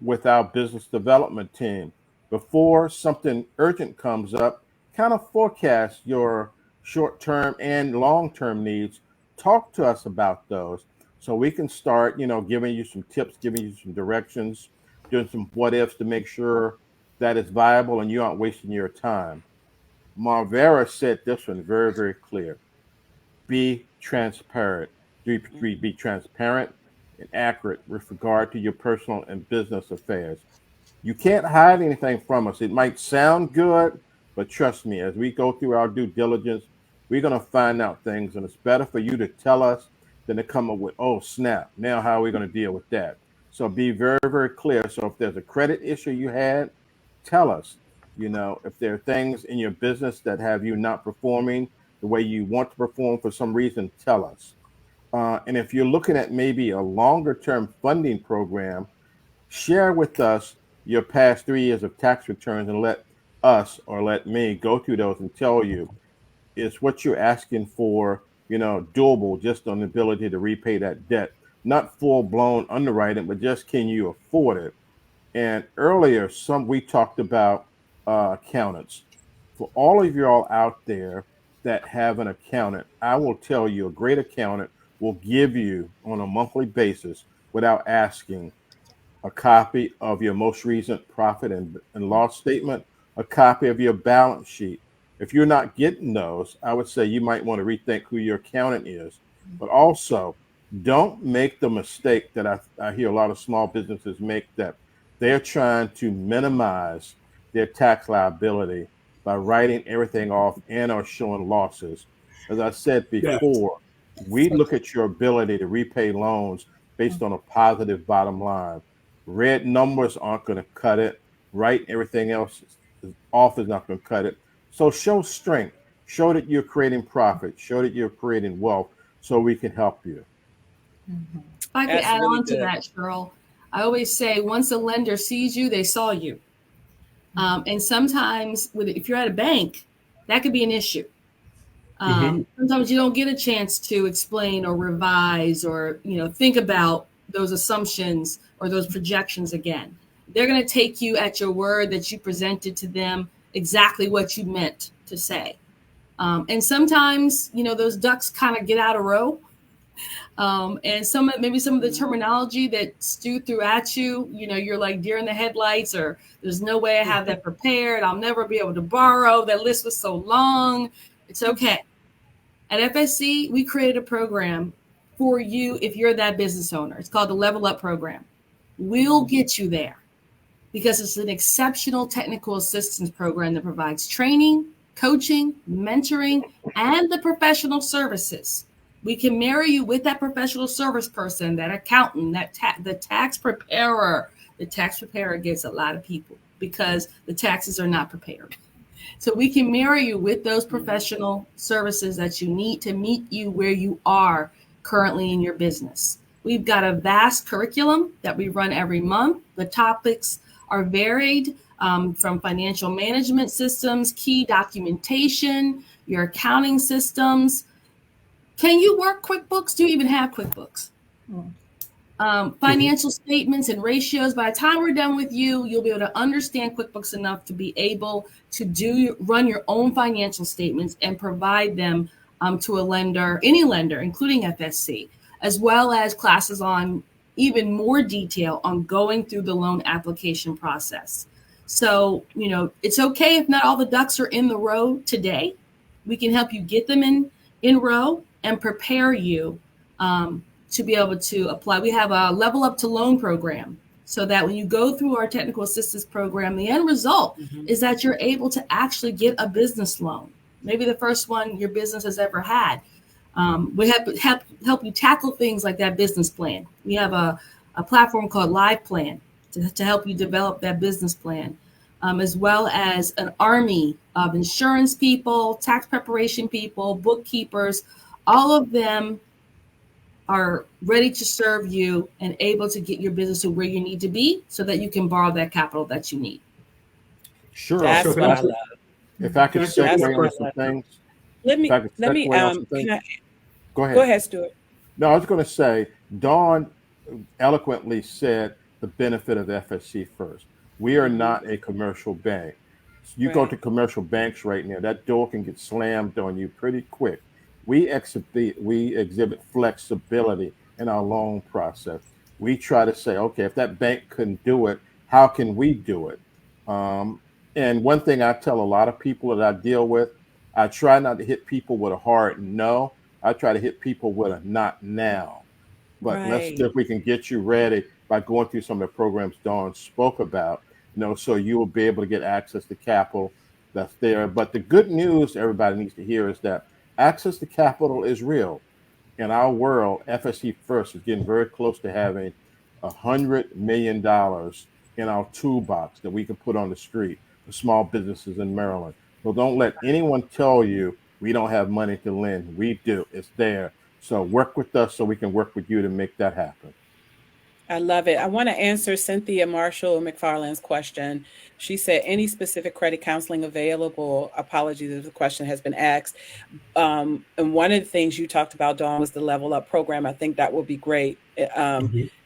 [SPEAKER 3] with our business development team before something urgent comes up, kind of forecast your short-term and long-term needs. Talk to us about those so we can start, giving you some tips, giving you some directions, doing some what ifs to make sure that it's viable and you aren't wasting your time. Marvera said this one very, very clear. Be transparent. Be transparent and accurate with regard to your personal and business affairs. You can't hide anything from us. It might sound good, but trust me, as we go through our due diligence, we're going to find out things, and it's better for you to tell us than to come up with, oh, snap, now how are we going to deal with that? So be very, very clear. So if there's a credit issue you had, tell us. If there are things in your business that have you not performing the way you want to perform for some reason, tell us. And if you're looking at maybe a longer term funding program, share with us your past 3 years of tax returns and let us or let me go through those and tell you, is what you're asking for, doable just on the ability to repay that debt? Not full blown underwriting, but just can you afford it? And earlier, we talked about accountants. For all of y'all out there that have an accountant, I will tell you a great accountant will give you on a monthly basis without asking a copy of your most recent profit and loss statement, a copy of your balance sheet. If you're not getting those, I would say you might want to rethink who your accountant is. But also, don't make the mistake that I hear a lot of small businesses make, that they're trying to minimize their tax liability by writing everything off and or showing losses. As I said before, we look at your ability to repay loans based on a positive bottom line. Red numbers aren't going to cut it. Writing everything else off is not going to cut it. So show strength. Show that you're creating profit. Show that you're creating wealth so we can help you.
[SPEAKER 2] If I could add on to that, Cheryl, I always say once a lender sees you, they saw you. And sometimes if you're at a bank, that could be an issue. Sometimes you don't get a chance to explain or revise or, think about those assumptions or those projections again. They're going to take you at your word that you presented to them exactly what you meant to say. And sometimes, those ducks kind of get out of row. And maybe some of the terminology that Stu threw at you, you're like deer in the headlights, or there's no way I have that prepared. I'll never be able to borrow. That list was so long. It's okay. At FSC, we created a program for you if you're that business owner. It's called the Level Up Program. We'll get you there because it's an exceptional technical assistance program that provides training, coaching, mentoring, and the professional services. We can marry you with that professional service person, that accountant, the tax preparer. The tax preparer gets a lot of people because the taxes are not prepared. So we can marry you with those professional services that you need to meet you where you are currently in your business. We've got a vast curriculum that we run every month. The topics are varied from financial management systems, key documentation, your accounting systems, Can you work QuickBooks? Do you even have QuickBooks? Financial statements and ratios. By the time we're done with you, you'll be able to understand QuickBooks enough to be able to run your own financial statements and provide them to a lender, any lender, including FSC, as well as classes on even more detail on going through the loan application process. So, it's okay if not all the ducks are in the row today. We can help you get them in row and prepare you to be able to apply. We have a level up to loan program so that when you go through our technical assistance program, the end result is that you're able to actually get a business loan, maybe the first one your business has ever had. We help you tackle things like that business plan. We have a platform called Live Plan to help you develop that business plan, as well as an army of insurance people, tax preparation people, bookkeepers. All of them are ready to serve you and able to get your business to where you need to be so that you can borrow that capital that you need.
[SPEAKER 3] Sure.
[SPEAKER 1] That's what I love.
[SPEAKER 3] If I could segue on some things.
[SPEAKER 1] Let me,
[SPEAKER 3] Go ahead.
[SPEAKER 1] Go ahead, Stuart.
[SPEAKER 3] No, I was going to say, Dawn eloquently said the benefit of FSC First. We are not a commercial bank. You go to commercial banks right now, that door can get slammed on you pretty quick. We exhibit flexibility in our loan process. We try to say, okay, if that bank couldn't do it, how can we do it? And one thing I tell a lot of people that I deal with, I try not to hit people with a hard no. I try to hit people with a not now. But let's see if we can get you ready by going through some of the programs Dawn spoke about, so you will be able to get access to capital that's there. But the good news everybody needs to hear is that access to capital is real. In our world, FSC First is getting very close to having $100 million in our toolbox that we can put on the street for small businesses in Maryland. So don't let anyone tell you we don't have money to lend. We do. It's there. So work with us so we can work with you to make that happen.
[SPEAKER 1] I love it. I want to answer Cynthia Marshall McFarland's question. She said, any specific credit counseling available? Apologies if the question has been asked. And one of the things you talked about, Dawn, was the Level Up program. I think that would be great,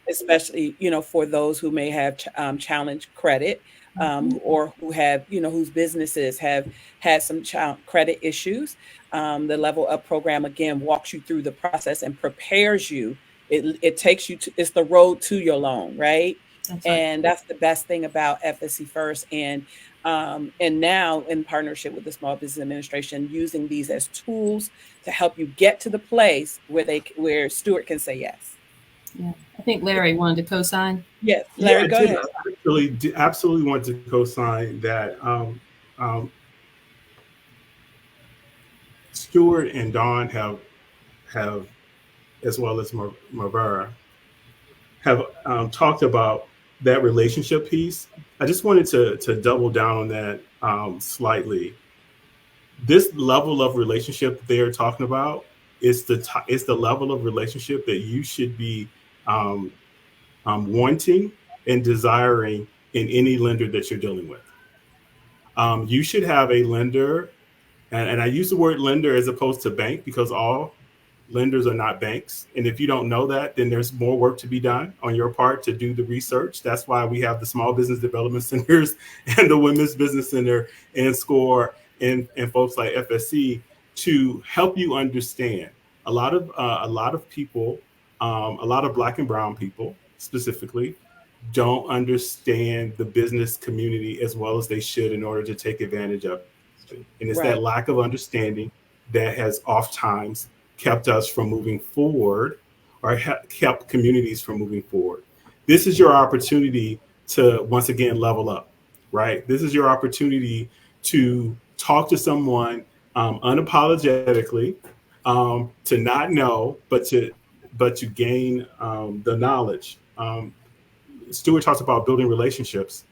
[SPEAKER 1] especially, for those who may have challenged credit or who have, whose businesses have had some credit issues. The Level Up program, again, walks you through the process and prepares you. It takes you to, it's the road to your loan, right? And that's the best thing about FSC First. And now in partnership with the Small Business Administration, using these as tools to help you get to the place where Stuart can say yes.
[SPEAKER 2] Yeah, I think Larry wanted to co-sign.
[SPEAKER 1] Yes, Larry, go ahead.
[SPEAKER 4] I absolutely want to co-sign that. Stuart and Dawn have, as well as Marvera, have talked about that relationship piece. I just wanted to double down on that slightly. This level of relationship they're talking about is the level of relationship that you should be wanting and desiring in any lender that you're dealing with. You should have a lender, and I use the word lender as opposed to bank because all lenders are not banks. And if you don't know that, then there's more work to be done on your part to do the research. That's why we have the Small Business Development Centers and the Women's Business Center and SCORE and folks like FSC to help you understand. A lot of people, a lot of Black and brown people specifically, don't understand the business community as well as they should in order to take advantage of it. And it's that lack of understanding that has oftentimes kept us from moving forward or kept communities from moving forward. This is your opportunity to, once again, level up, right? This is your opportunity to talk to someone unapologetically, to not know, but to gain the knowledge. Stuart talks about building relationships.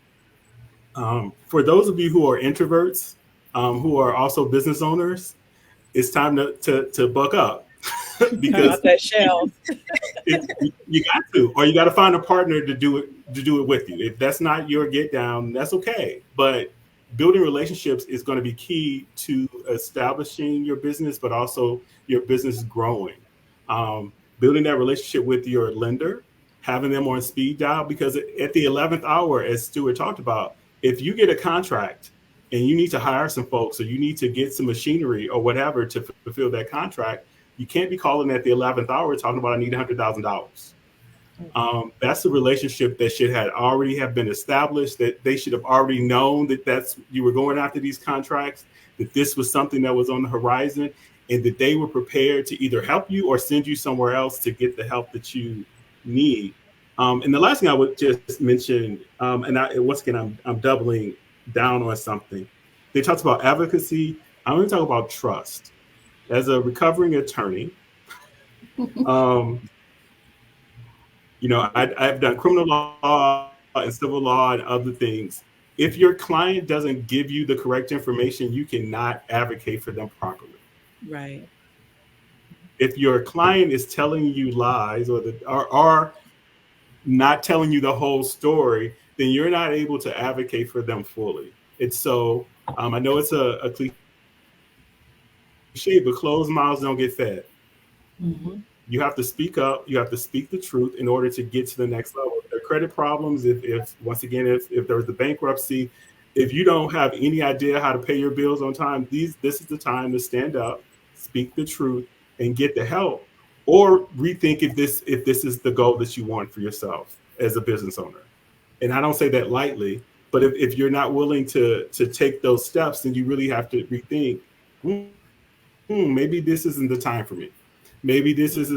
[SPEAKER 4] For those of you who are introverts, who are also business owners, it's time to buck up because
[SPEAKER 1] that shell.
[SPEAKER 4] You got to, or you got to find a partner to do it with you. If that's not your get down, that's okay. But building relationships is going to be key to establishing your business, but also your business growing. Building that relationship with your lender, having them on speed dial, because at the 11th hour, as Stuart talked about, if you get a contract and you need to hire some folks or you need to get some machinery or whatever to fulfill that contract, you can't be calling at the 11th hour talking about I need $100,000. That's a relationship that should already have been established, that they should have already known that you were going after these contracts, that this was something that was on the horizon, and that they were prepared to either help you or send you somewhere else to get the help that you need. And the last thing I would just mention, once again, I'm doubling down on something. They talked about advocacy. I'm going to talk about trust. As a recovering attorney, I've done criminal law and civil law and other things. If your client doesn't give you the correct information, you cannot advocate for them properly.
[SPEAKER 1] Right.
[SPEAKER 4] If your client is telling you lies or not telling you the whole story, then you're not able to advocate for them fully. It's so, I know it's a cliche, but closed mouths don't get fed.
[SPEAKER 2] Mm-hmm.
[SPEAKER 4] You have to speak up. You have to speak the truth in order to get to the next level. If there are credit problems, if there was the bankruptcy, if you don't have any idea how to pay your bills on time, this is the time to stand up, speak the truth, and get the help. Or rethink if this is the goal that you want for yourself as a business owner. And I don't say that lightly, but if you're not willing to take those steps, then you really have to rethink, maybe this isn't the time for me. Maybe this is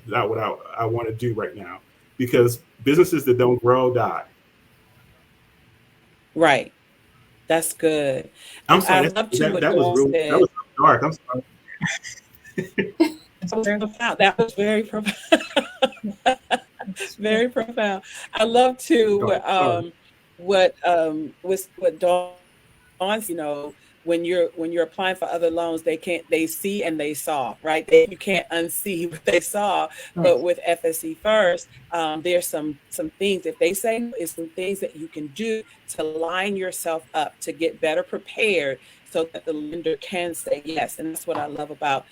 [SPEAKER 4] not what I want to do right now, because businesses that don't grow die.
[SPEAKER 1] Right. That's good.
[SPEAKER 4] I'm sorry.
[SPEAKER 1] I love to
[SPEAKER 4] That was real. That was dark. I'm sorry.
[SPEAKER 1] That was very profound. Very profound. I love to what Dawn's, when you're applying for other loans, they see and they saw, right? You can't unsee what they saw. But with FSC First, there's some things, if they say, it's some things that you can do to line yourself up to get better prepared so that the lender can say yes. And that's what I love about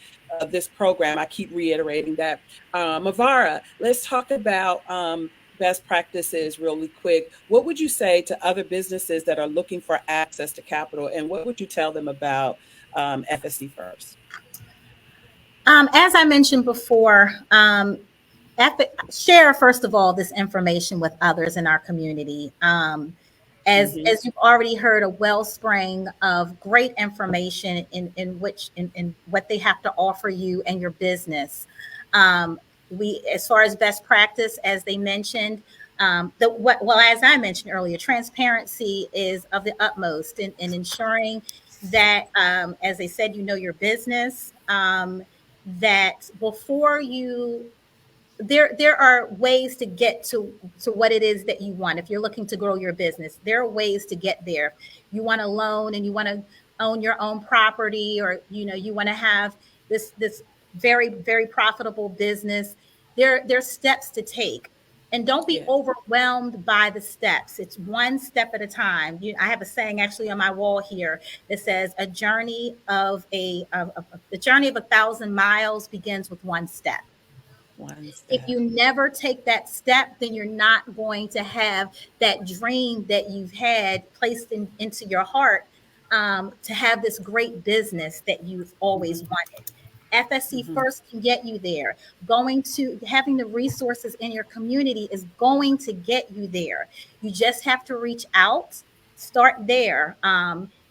[SPEAKER 1] this program. I keep reiterating that. Mavara, let's talk about best practices really quick. What would you say to other businesses that are looking for access to capital, and what would you tell them about FSC First?
[SPEAKER 5] As I mentioned before, share, first of all, this information with others in our community. As you've already heard, a wellspring of great information in what they have to offer you and your business. As far as best practice, as they mentioned, as I mentioned earlier, transparency is of the utmost in ensuring that, as they said, your business, that before you, there are ways to get to what it is that you want. If you're looking to grow your business, there are ways to get there. You want a loan and you want to own your own property, or you want to have this very, very profitable business. There's steps to take, and don't be overwhelmed by the steps. It's one step at a time. I have a saying actually on my wall here that says the journey of 1,000 miles begins with one step. If you never take that step, then you're not going to have that dream that you've had placed into your heart, to have this great business that you've always wanted. FSC First can get you there. Having the resources in your community is going to get you there. You just have to reach out, start there.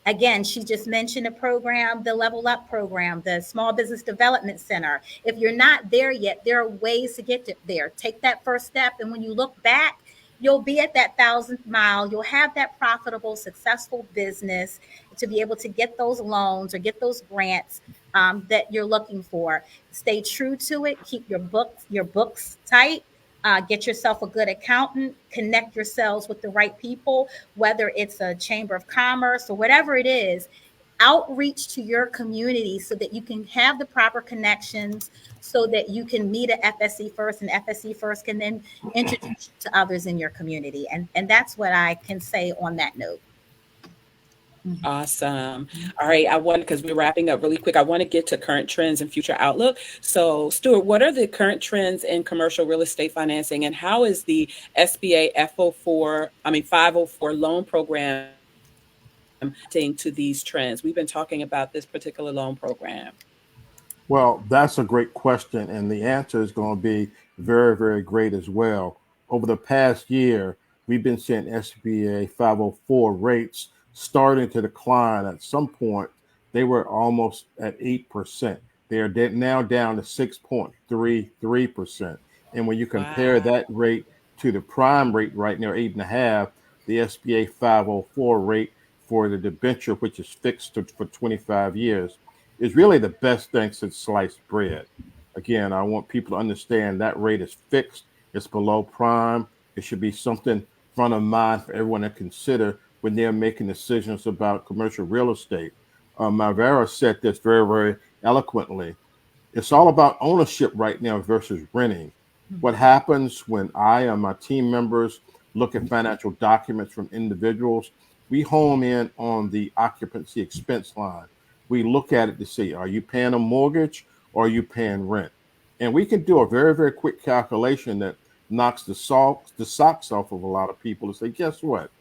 [SPEAKER 5] Again, she just mentioned a program, the Level Up program, the Small Business Development Center. If you're not there yet, there are ways to get there. Take that first step, and when you look back, you'll be at that 1,000th mile. You'll have that profitable, successful business to be able to get those loans or get those grants that you're looking for. Stay true to it. Keep your books tight. Get yourself a good accountant. Connect yourselves with the right people, whether it's a chamber of commerce or whatever it is. Outreach to your community so that you can have the proper connections, so that you can meet at FSC First, and FSC First can then introduce you to others in your community. And that's what I can say on that note.
[SPEAKER 1] Awesome. All right. because we're wrapping up really quick, I want to get to current trends and future outlook. So, Stuart, what are the current trends in commercial real estate financing, and how is the SBA 504 loan program to these trends? We've been talking about this particular loan program.
[SPEAKER 3] Well, that's a great question, and the answer is going to be very, very great as well. Over the past year, we've been seeing SBA 504 rates starting to decline. At some point, they were almost at 8%. They're now down to 6.33%. And when you compare
[SPEAKER 1] Wow.
[SPEAKER 3] that rate to the prime rate right now, 8.5, the SBA 504 rate for the debenture, which is fixed for 25 years, is really the best thing since sliced bread. Again, I want people to understand that rate is fixed, it's below prime. It should be something front of mind for everyone to consider when they're making decisions about commercial real estate. Mavera said this very, very eloquently. It's all about ownership right now versus renting. What happens when I and my team members look at financial documents from individuals, we home in on the occupancy expense line. We look at it to see, are you paying a mortgage or are you paying rent? And we can do a very, very quick calculation that knocks the socks off of a lot of people and say, guess what?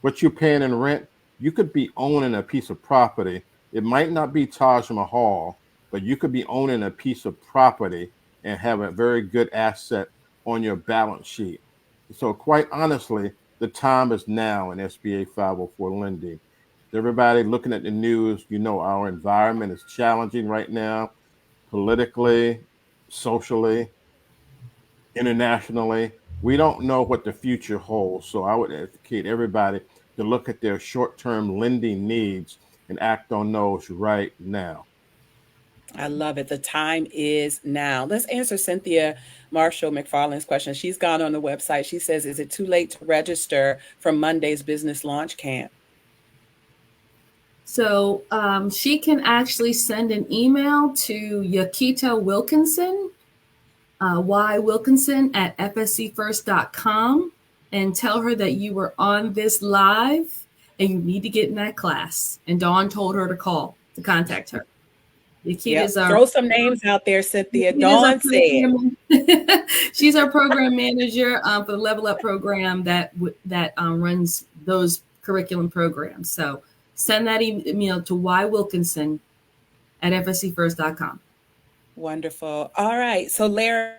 [SPEAKER 3] What you're paying in rent, you could be owning a piece of property. It might not be Taj Mahal, but you could be owning a piece of property and have a very good asset on your balance sheet. So, quite honestly, the time is now in SBA 504 lending. Everybody looking at the news, our environment is challenging right now, politically, socially, internationally. We don't know what the future holds. So, I would advocate everybody to look at their short term lending needs and act on those right now.
[SPEAKER 1] I love it. The time is now. Let's answer Cynthia Marshall McFarland's question. She's gone on the website. She says, is it too late to register for Monday's business launch camp?
[SPEAKER 2] So she can actually send an email to Yakita Wilkinson, Y Wilkinson at FSCFirst.com, and tell her that you were on this live and you need to get in that class. And Dawn told her to contact her.
[SPEAKER 1] Yep. Throw some names out there, Cynthia. Dawn said.
[SPEAKER 2] She's our program manager for the Level Up program that runs those curriculum programs. So send that email to ywilkinson at fscfirst.com.
[SPEAKER 1] Wonderful. All right. So Larry,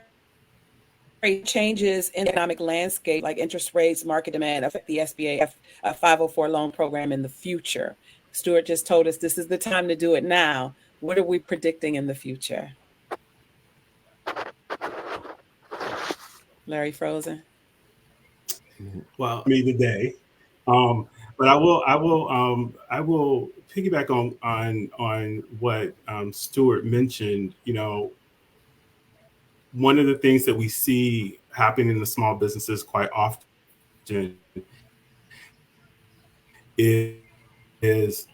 [SPEAKER 1] changes in the economic landscape like interest rates, market demand affect the SBA 504 loan program in the future. Stuart just told us this is the time to do it now. What are we predicting in the future? Larry frozen.
[SPEAKER 4] Well, I mean today, but I will piggyback on what Stuart mentioned. One of the things that we see happening in the small businesses quite often is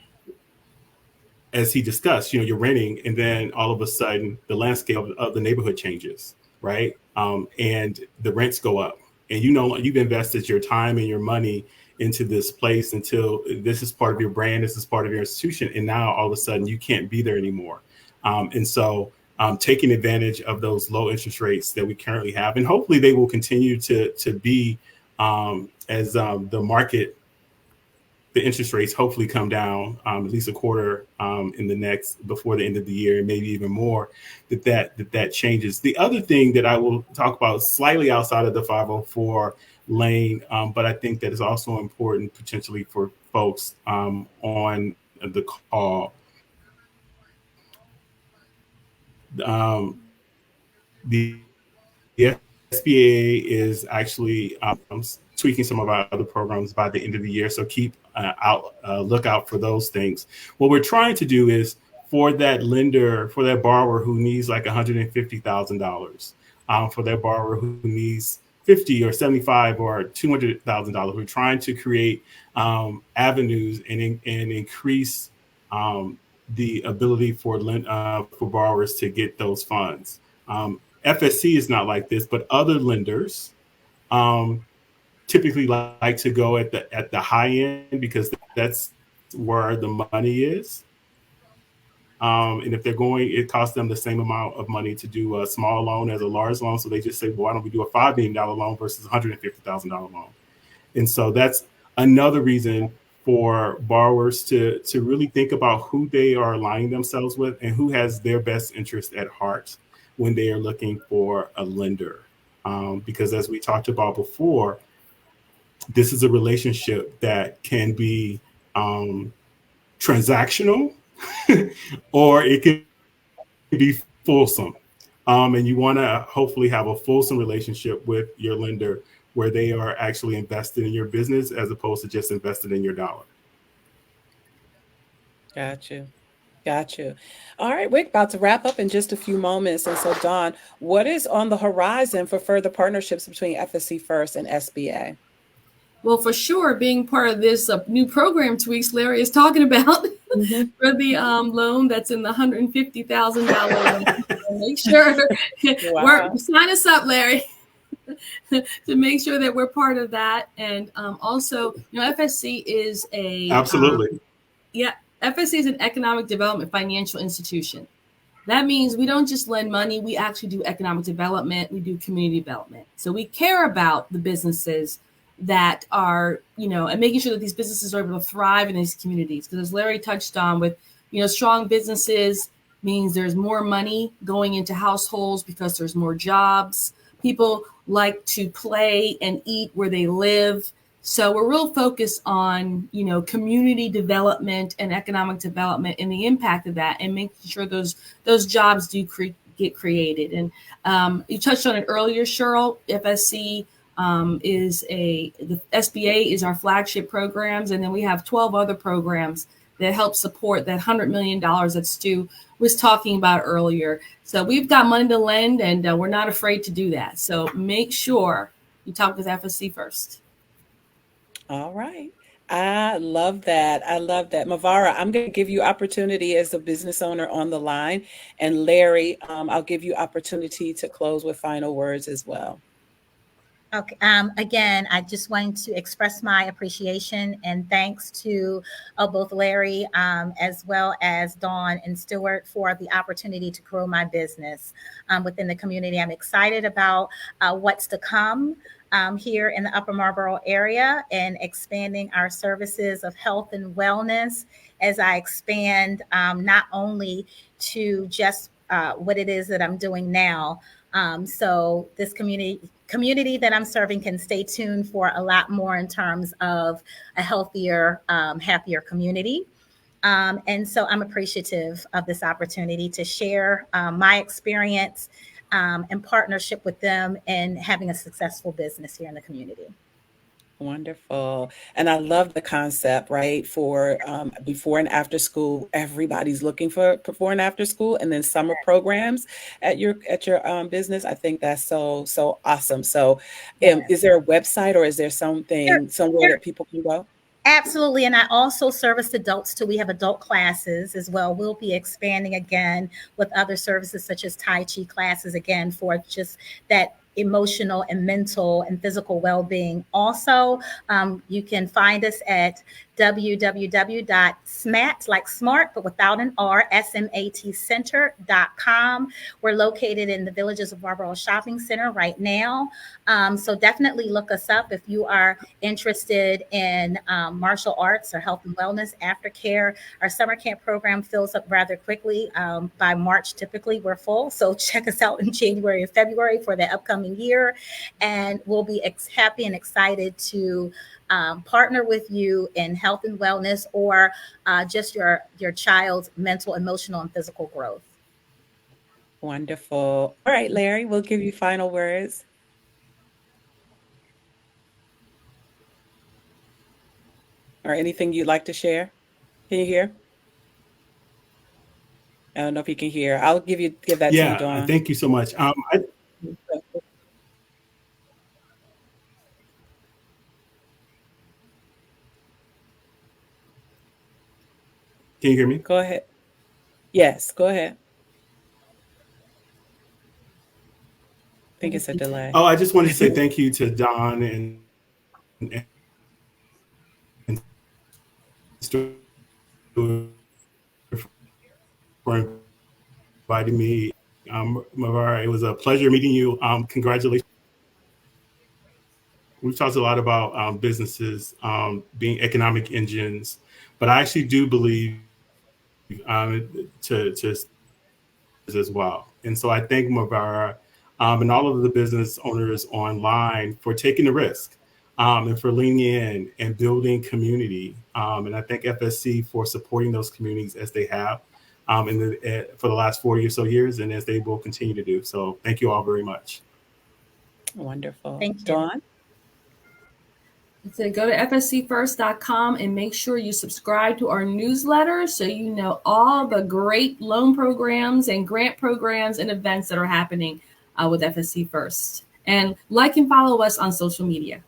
[SPEAKER 4] as he discussed, you're renting, and then all of a sudden the landscape of the neighborhood changes, right? And the rents go up, and you've invested your time and your money into this place until this is part of your brand, this is part of your institution, and now all of a sudden you can't be there anymore. And so taking advantage of those low interest rates that we currently have, and hopefully they will continue to be as the interest rates hopefully come down at least a quarter before the end of the year, and maybe even more, that changes. The other thing that I will talk about slightly outside of the 504 lane, but I think that is also important potentially for folks on the call. The SBA is actually tweaking some of our other programs by the end of the year. So keep look out for those things. What we're trying to do is for that borrower who needs like $150,000, for that borrower who needs $50 or $75 or $200,000, we're trying to create avenues and increase the ability for borrowers to get those funds. FSC is not like this, but other lenders typically like to go at the high end because that's where the money is. And if they're going, it costs them the same amount of money to do a small loan as a large loan. So they just say, well, why don't we do a $5 million loan versus $150,000 loan? And so that's another reason for borrowers to really think about who they are aligning themselves with and who has their best interest at heart when they are looking for a lender. Because as we talked about before, this is a relationship that can be transactional or it can be fulsome. And you want to hopefully have a fulsome relationship with your lender where they are actually invested in your business as opposed to just invested in your dollar.
[SPEAKER 1] Got you. Got you. All right, we're about to wrap up in just a few moments. And so, Dawn, what is on the horizon for further partnerships between FSC First and SBA?
[SPEAKER 2] Well, for sure, being part of this new program tweaks Larry is talking about for the loan that's in the $150,000. Make sure sign us up, Larry, to make sure that we're part of that. And also, FSC is
[SPEAKER 4] absolutely.
[SPEAKER 2] FSC is an economic development financial institution. That means we don't just lend money, we actually do economic development, we do community development. So we care about the businesses that are, and making sure that these businesses are able to thrive in these communities. Because as Larry touched on with, strong businesses means there's more money going into households because there's more jobs. People like to play and eat where they live. So we're real focused on, community development and economic development and the impact of that and making sure those jobs do get created. And you touched on it earlier, Cheryl. FSC the SBA is our flagship programs. And then we have 12 other programs that help support that $100 million that Stu was talking about earlier. So we've got money to lend and we're not afraid to do that. So make sure you talk with FSC First.
[SPEAKER 1] All right. I love that. I love that. Mavara, I'm going to give you opportunity as a business owner on the line. And Larry, I'll give you opportunity to close with final words as well.
[SPEAKER 5] Okay. Again, I just wanted to express my appreciation and thanks to both Larry as well as Dawn and Stuart for the opportunity to grow my business within the community. I'm excited about what's to come here in the Upper Marlboro area and expanding our services of health and wellness as I expand not only to just what it is that I'm doing now. So this community that I'm serving can stay tuned for a lot more in terms of a healthier, happier community. And so I'm appreciative of this opportunity to share my experience in partnership with them and having a successful business here in the community.
[SPEAKER 1] Wonderful. And I love the concept, right? For before and after school, everybody's looking for before and after school and then summer programs at your business. I think that's so awesome. So is there a website or is there somewhere that people can go?
[SPEAKER 5] Absolutely. And I also service adults too. We have adult classes as well. We'll be expanding again with other services such as Tai Chi classes again for just that emotional and mental and physical well-being. Also, you can find us at www.smat, like smart, but without an R, smatcenter.com. We're located in the Villages of Marlboro Shopping Center right now. So definitely look us up if you are interested in martial arts or health and wellness, aftercare. Our summer camp program fills up rather quickly. By March, typically we're full. So check us out in January and February for the upcoming year. And we'll be happy and excited to partner with you in health and wellness or just your child's mental, emotional, and physical growth.
[SPEAKER 1] Wonderful. All right, Larry, we'll give you final words. Or anything you'd like to share? Can you hear? I don't know if you can hear. I'll give that to you, Dawn.
[SPEAKER 4] Thank you so much. Can you hear me?
[SPEAKER 1] Go ahead. Yes, go ahead. I think it's a delay.
[SPEAKER 4] Oh, I just wanted to say thank you to Dawn and inviting me. Mavara, it was a pleasure meeting you. Congratulations. We've talked a lot about businesses being economic engines, but I actually do believe to as well. And so I thank Mavara and all of the business owners online for taking the risk and for leaning in and building community. And I thank FSC for supporting those communities as they have for the last 40 or so years, and as they will continue to do. So thank you all very much.
[SPEAKER 1] Wonderful.
[SPEAKER 5] Thank you.
[SPEAKER 1] Dawn?
[SPEAKER 2] So go to fscfirst.com and make sure you subscribe to our newsletter so you know all the great loan programs and grant programs and events that are happening with FSC First. And like and follow us on social media.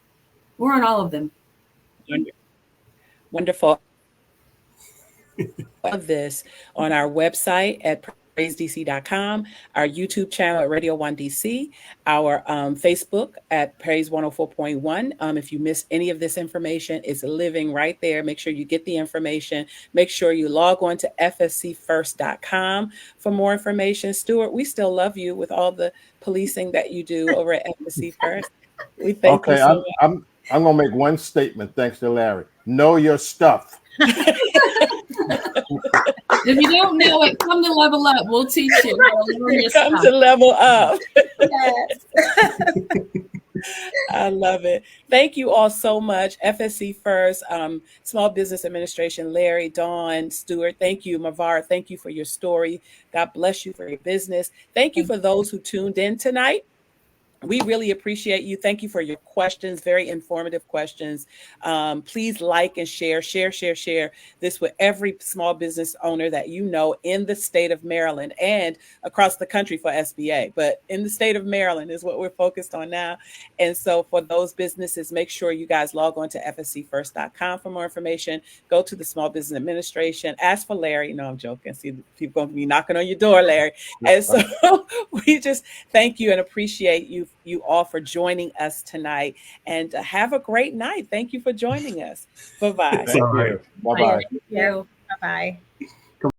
[SPEAKER 2] We're on all of them.
[SPEAKER 1] Wonderful. Of this on our website at praisedc.com, our YouTube channel at Radio 1 DC, our Facebook at Praise 104.1. If you missed any of this information, it's living right there. Make sure you get the information. Make sure you log on to fscfirst.com for more information. Stuart, we still love you with all the policing that you do over at FSC First. We thank you so much.
[SPEAKER 3] I'm going to make one statement, thanks to Larry. Know your stuff.
[SPEAKER 2] If you don't know it, come to Level Up. We'll teach you.
[SPEAKER 1] Come to Level Up.
[SPEAKER 5] Yes.
[SPEAKER 1] I love it. Thank you all so much. FSC First, Small Business Administration, Larry, Dawn, Stuart, thank you. Mavara, thank you for your story. God bless you for your business. Thank you for those who tuned in tonight. We really appreciate you. Thank you for your questions, very informative questions. Please like and share this with every small business owner that you know in the state of Maryland and across the country for SBA. But in the state of Maryland is what we're focused on now. And so for those businesses, make sure you guys log on to fscfirst.com for more information. Go to the Small Business Administration. Ask for Larry. No, I'm joking. See, people going to be knocking on your door, Larry. And so we just thank you and appreciate you all for joining us tonight, and have a great night. Thank you for joining us. Bye-bye.
[SPEAKER 3] Thank you. Bye-bye.
[SPEAKER 5] Thank you. Bye-bye.